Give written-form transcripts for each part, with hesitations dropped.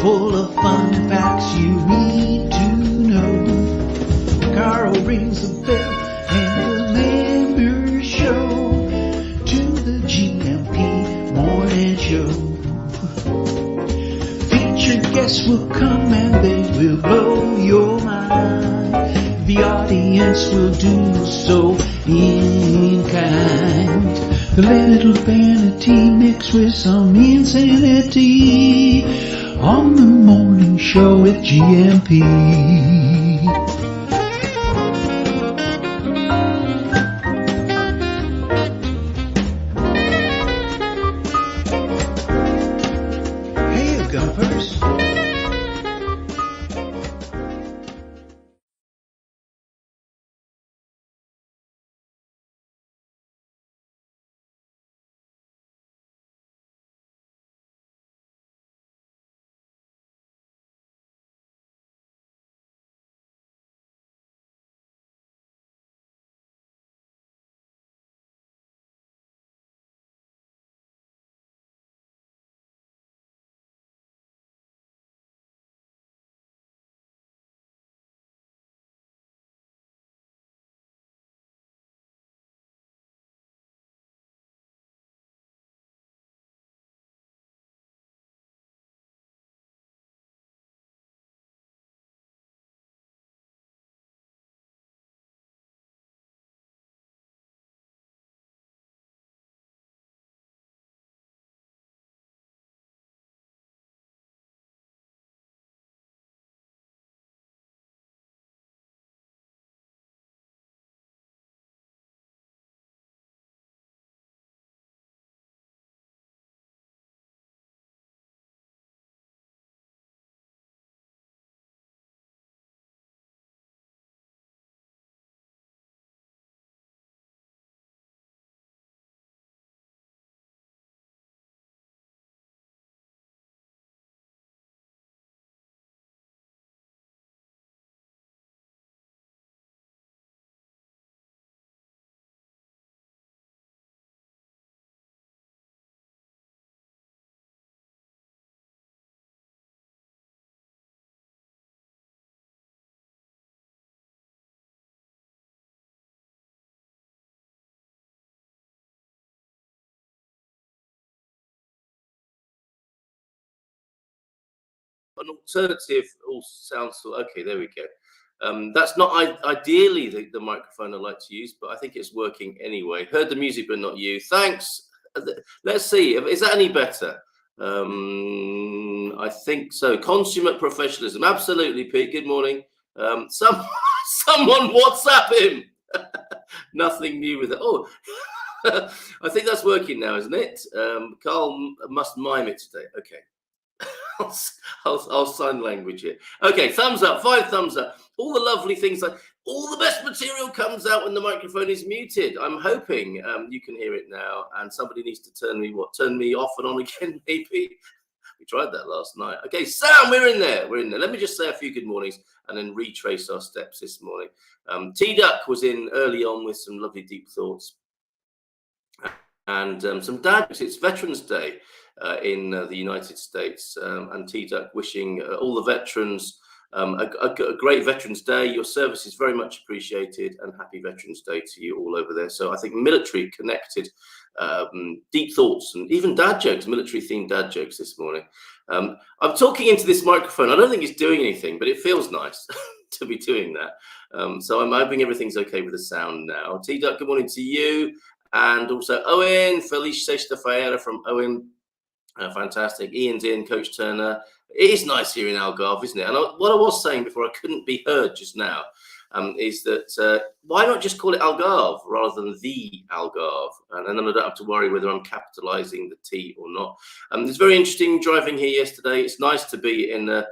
full of fun facts you need to know. Carl rings the bell and the members show to the GMP morning show. Featured guests will come and they will blow your mind. The audience will do so in kind. A little vanity mixed with some insanity on the morning show with GMP. Hey, GuMPers. An alternative all sounds okay. There we go. That's not ideally the microphone I like to use, but I think it's working anyway. Heard the music, but not you. Thanks. Let's see. Is that any better? I think so. Consummate professionalism. Absolutely, Pete. Good morning. Someone WhatsApp him. Nothing new with it. Oh, I think that's working now, isn't it? Carl must mime it today. Okay. I'll sign language here. Okay, thumbs up, 5 thumbs up. All the lovely things, like all the best material comes out when the microphone is muted. I'm hoping you can hear it now, and somebody needs to turn me off and on again, maybe. We tried that last night. Okay, Sam, we're in there. Let me just say a few good mornings and then retrace our steps this morning. T-Duck was in early on with some lovely deep thoughts. And some dad jokes. It's Veterans Day in the United States, and T-Duck wishing all the veterans a great Veterans Day. Your service is very much appreciated, and happy Veterans Day to you all over there. So I think military connected deep thoughts and even dad jokes, military themed dad jokes this morning. I'm talking into this microphone. I don't think it's doing anything, but it feels nice to be doing that. So I'm hoping everything's okay with the sound now. T-Duck, good morning to you. And also Owen, Felice Sexta-feira from Owen. Fantastic. Ian's in, Coach Turner. It is nice here in Algarve, isn't it? And what I was saying before I couldn't be heard just now is that why not just call it Algarve rather than the Algarve? And then I don't have to worry whether I'm capitalizing the T or not. It's very interesting driving here yesterday. It's nice to be in the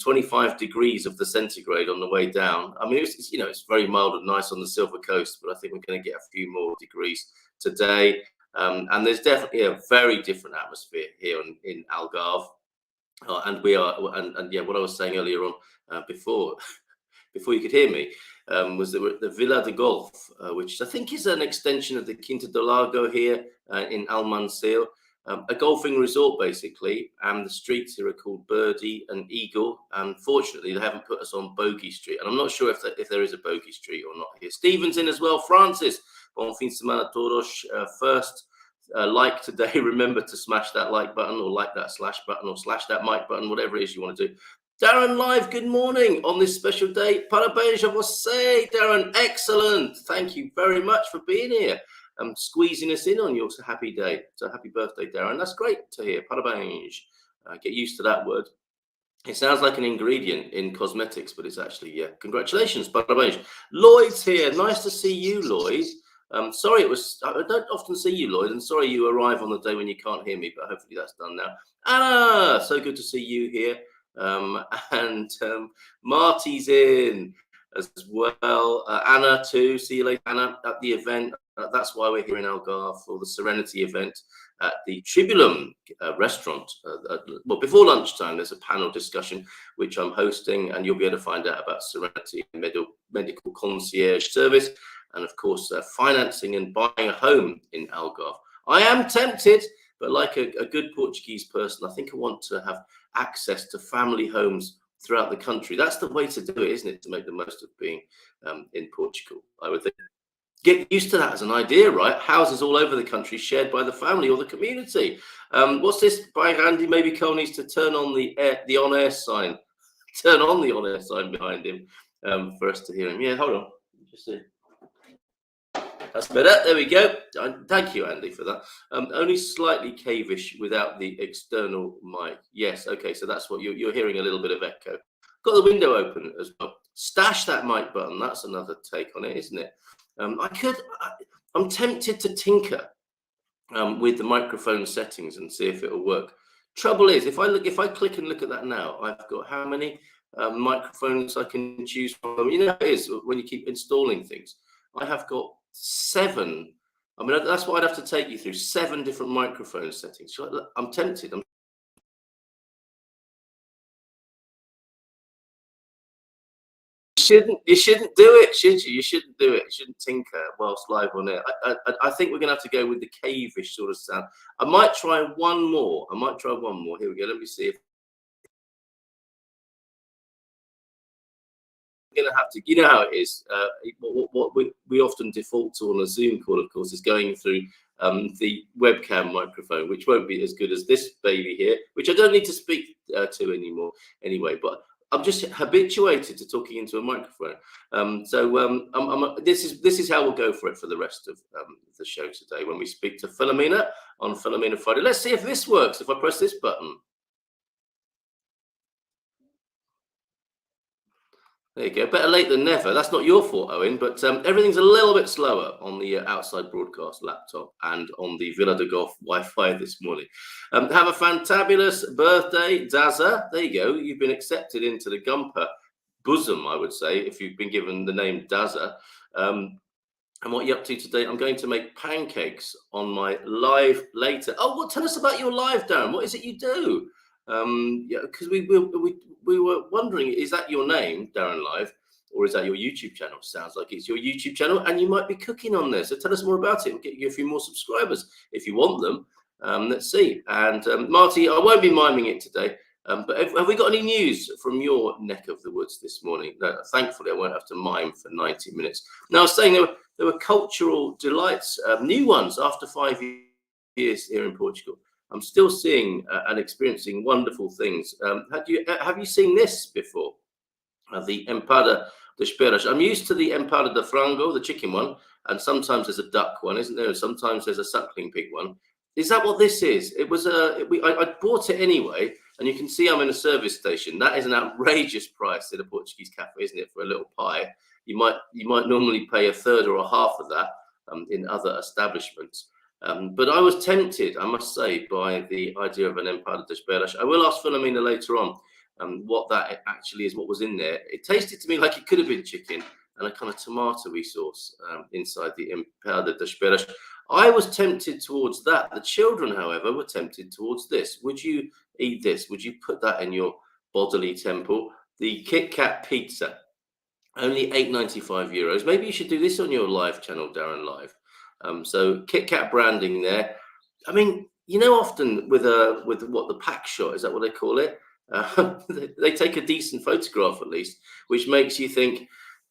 25 degrees of the centigrade on the way down. I mean, it's very mild and nice on the Silver Coast, but I think we're going to get a few more degrees today. And there's definitely a very different atmosphere here in Algarve. And we are, and yeah, what I was saying earlier on before you could hear me, was the Villa de Golf, which I think is an extension of the Quinta do Lago here in Almansil. a golfing resort basically, and the streets here are called Birdie and Eagle. Unfortunately, they haven't put us on Bogey Street, and I'm not sure if there is a Bogey Street or not here. Stephen's in as well. Francis, bon fin de semana todos. First like today, remember to smash that like button, or like that slash button, or slash that mic button, whatever it is you want to do. Darren Live, good morning on this special day. Parabéns a você, Darren. Excellent. Thank you very much for being here. Squeezing us in on your happy day. So happy birthday, Darren. That's great to hear. Parabéns. Get used to that word. It sounds like an ingredient in cosmetics, but it's actually, yeah. Congratulations, parabéns. Lloyd's here. Nice to see you, Lloyd. Sorry, I don't often see you, Lloyd, and sorry you arrive on the day when you can't hear me, but hopefully that's done now. Anna, so good to see you here. And Marty's in as well. Anna too. See you later, Anna, at the event. That's why we're here in Algarve for the Serenity event at the Tribulum restaurant. Well, before lunchtime, there's a panel discussion which I'm hosting, and you'll be able to find out about Serenity medical concierge service, and of course, financing and buying a home in Algarve. I am tempted, but like a good Portuguese person, I think I want to have access to family homes throughout the country. That's the way to do it, isn't it? To make the most of being in Portugal, I would think. Get used to that as an idea, right? Houses all over the country shared by the family or the community. What's this by Andy? Maybe Cole needs to turn on the on-air sign. Turn on the on-air sign behind him for us to hear him. Yeah, hold on. Just see. That's better. There we go. Thank you, Andy, for that. Only slightly cavish without the external mic. Yes. Okay. So that's what you're hearing, a little bit of echo. Got the window open as well. Stash that mic button. That's another take on it, isn't it? I'm tempted to tinker with the microphone settings and see if it'll work. Trouble is, if I click and look at that now, I've got how many microphones I can choose from. You know how it is when you keep installing things. I have got 7. I mean, that's what I'd have to take you through, 7 different microphone settings. So I'm tempted. You shouldn't do it, should you? You shouldn't do it. You shouldn't tinker whilst live on air. I think we're going to have to go with the cavish sort of sound. I might try one more. Here we go. Let me see if we're going to have to. You know how it is. What we often default to on a Zoom call, of course, is going through the webcam microphone, which won't be as good as this baby here, which I don't need to speak to anymore anyway. But I'm just habituated to talking into a microphone. This is how we'll go for it for the rest of the show today when we speak to Filomena on Filomena Friday. Let's see if this works, if I press this button. There you go. Better late than never. That's not your fault, Owen, but everything's a little bit slower on the outside broadcast laptop and on the Villa de Golf Wi-Fi this morning. Have a fantabulous birthday, Daza. There you go. You've been accepted into the GuMPer bosom, I would say, if you've been given the name Daza. And what you're up to today, I'm going to make pancakes on my live later. Oh, well, tell us about your live, Darren. What is it you do? Yeah, because we were wondering, is that your name, Darren Live, or is that your YouTube channel? Sounds like it's your YouTube channel, and you might be cooking on there. So tell us more about it. We'll get you a few more subscribers if you want them. Let's see. And Marty, I won't be miming it today, but have we got any news from your neck of the woods this morning? No, thankfully, I won't have to mime for 90 minutes. Now, I was saying there were cultural delights, new ones after 5 years here in Portugal. I'm still seeing and experiencing wonderful things. Have you seen this before? The empada de esperas. I'm used to the empada de frango, the chicken one, and sometimes there's a duck one, isn't there? Sometimes there's a suckling pig one. Is that what this is? It was I bought it anyway, and you can see I'm in a service station. That is an outrageous price in a Portuguese cafe, isn't it, for a little pie? You might normally pay a third or a half of that in other establishments. But I was tempted, I must say, by the idea of an empada de esperas. I will ask Filomena later on what that actually is, what was in there. It tasted to me like it could have been chicken and a kind of tomatoey sauce inside the empada de esperas. I was tempted towards that. The children, however, were tempted towards this. Would you eat this? Would you put that in your bodily temple? The Kit Kat pizza, only €8.95. Maybe you should do this on your live channel, Darren Live. So Kit Kat branding there. I mean, you know, often with what the pack shot, is that what they call it? They take a decent photograph at least, which makes you think,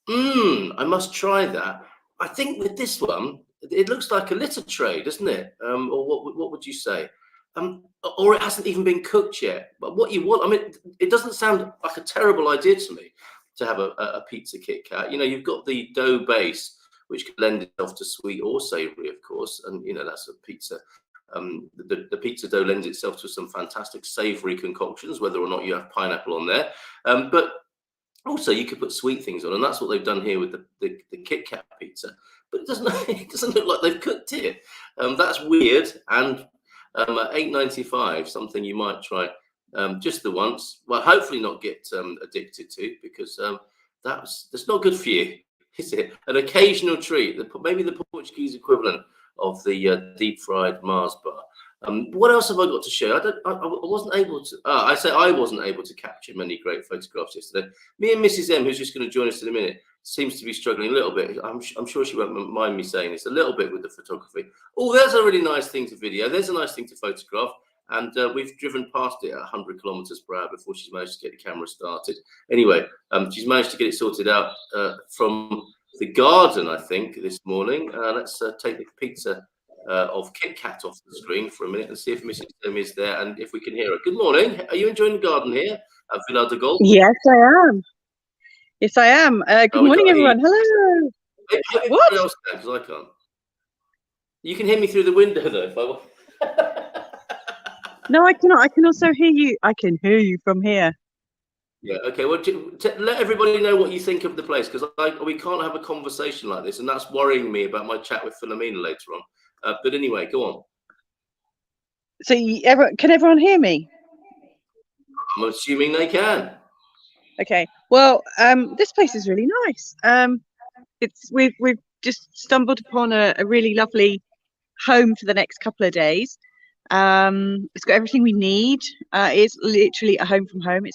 I must try that. I think with this one, it looks like a litter tray, doesn't it? Or what would you say? Or it hasn't even been cooked yet. But what you want, I mean, it doesn't sound like a terrible idea to me to have a pizza Kit Kat. You know, you've got the dough base, which could lend itself to sweet or savory, of course, and you know that's a pizza. The pizza dough lends itself to some fantastic savory concoctions, whether or not you have pineapple on there. But also you could put sweet things on, and that's what they've done here with the Kit Kat pizza. But it doesn't look like they've cooked it. That's weird. And at $8.95, something you might try just the once. Well, hopefully not get addicted to, because that's not good for you, is it? An occasional treat, maybe the Portuguese equivalent of the deep fried Mars bar. What else have I got to show? I wasn't able to. I wasn't able to capture many great photographs yesterday. Me and Mrs. M, who's just going to join us in a minute, seems to be struggling a little bit. I'm sure she won't mind me saying this, a little bit with the photography. Oh, there's a really nice thing to video. There's a nice thing to photograph. And we've driven past it at 100 kilometers per hour before she's managed to get the camera started. Anyway, she's managed to get it sorted out from the garden, I think, this morning. Let's take the pizza of Kit Kat off the screen for a minute and see if Mrs. M is there and if we can hear her. Good morning. Are you enjoying the garden here at Villa de Gaulle? Yes, I am. Yes, I am. Good morning, everyone. Hello. What? Else can, because I can't. You can hear me through the window, though. If I... No, I cannot. I can also hear you. I can hear you from here. Yeah. Okay. Well, let everybody know what you think of the place, because we can't have a conversation like this, and that's worrying me about my chat with Filomena later on. But anyway, go on. So, can everyone hear me? I'm assuming they can. Okay. Well, this place is really nice. We've just stumbled upon a really lovely home for the next couple of days. It's got everything we need. It's literally a home from home. It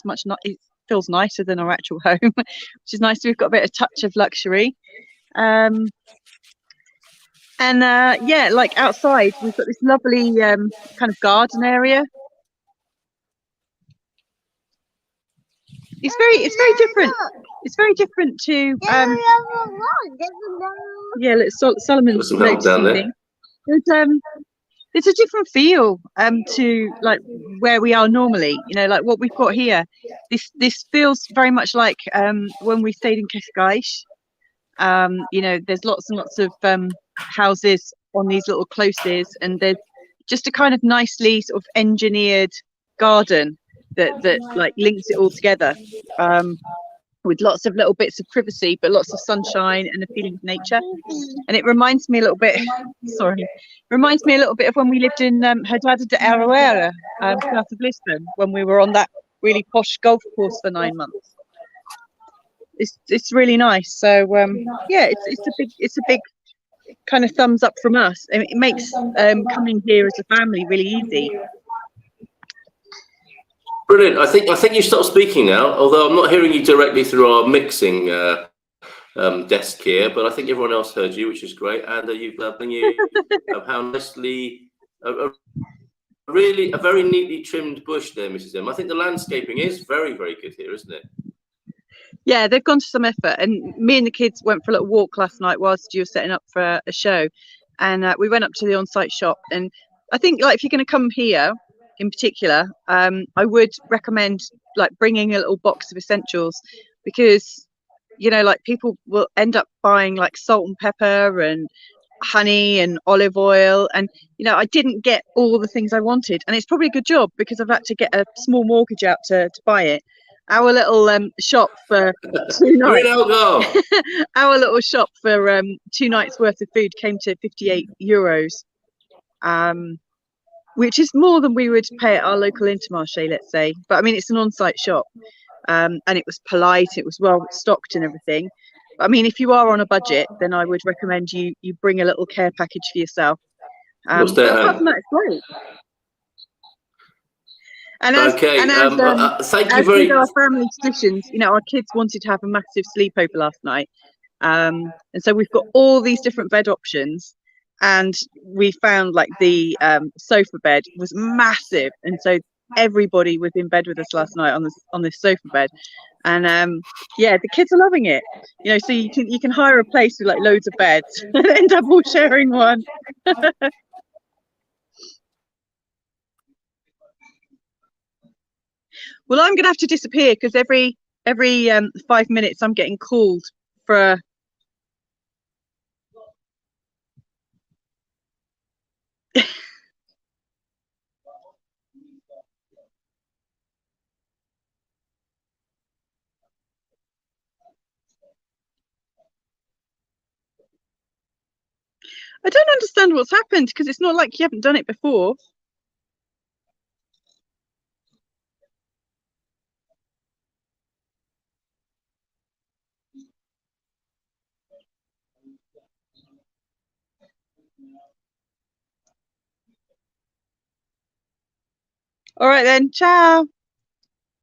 feels nicer than our actual home, which is nice. We've got a bit of touch of luxury. Yeah, like outside, we've got this lovely kind of garden area. It's very different. It's very different to yeah. Solomon's noticing. It's a different feel to like where we are normally. You know, like what we've got here. This feels very much like when we stayed in Cascais. You know, there's lots and lots of houses on these little closes, and there's just a kind of nicely sort of engineered garden that like links it all together, with lots of little bits of privacy but lots of sunshine and a feeling of nature. And it reminds me a little bit of when we lived in Herdade de Aroeira, south of Lisbon, when we were on that really posh golf course for 9 months. It's really nice. So yeah, it's a big kind of thumbs up from us. I mean, it makes coming here as a family really easy. Brilliant. I think you stopped speaking now, although I'm not hearing you directly through our mixing desk here, but I think everyone else heard you, which is great. And you've how nicely a very neatly trimmed bush there, Mrs. M. I think the landscaping is very, very good here, isn't it? Yeah, they've gone to some effort, and me and the kids went for a little walk last night whilst you were setting up for a show, and we went up to the on-site shop. And I think, like, if you're going to come here in particular, I would recommend like bringing a little box of essentials, because you know, like, people will end up buying like salt and pepper and honey and olive oil, and you know, I didn't get all the things I wanted, and it's probably a good job because I've had to get a small mortgage out to buy it. Our little shop for 2 nights. Our little shop for 2 nights worth of food came to €58, which is more than we would pay at our local Intermarché, let's say. But I mean, it's an on-site shop, and it was polite. It was well stocked and everything. But, I mean, if you are on a budget, then I would recommend you bring a little care package for yourself. Apart from that, it's great. And thank you very much. Our family traditions, you know, our kids wanted to have a massive sleepover last night, and so we've got all these different bed options, and we found like the sofa bed was massive, and so everybody was in bed with us last night on this sofa bed. And yeah, the kids are loving it, you know. So you can hire a place with like loads of beds and end up all sharing one. Well, I'm gonna have to disappear because every 5 minutes I'm getting called for a I don't understand what's happened because it's not like you haven't done it before. All right then, ciao.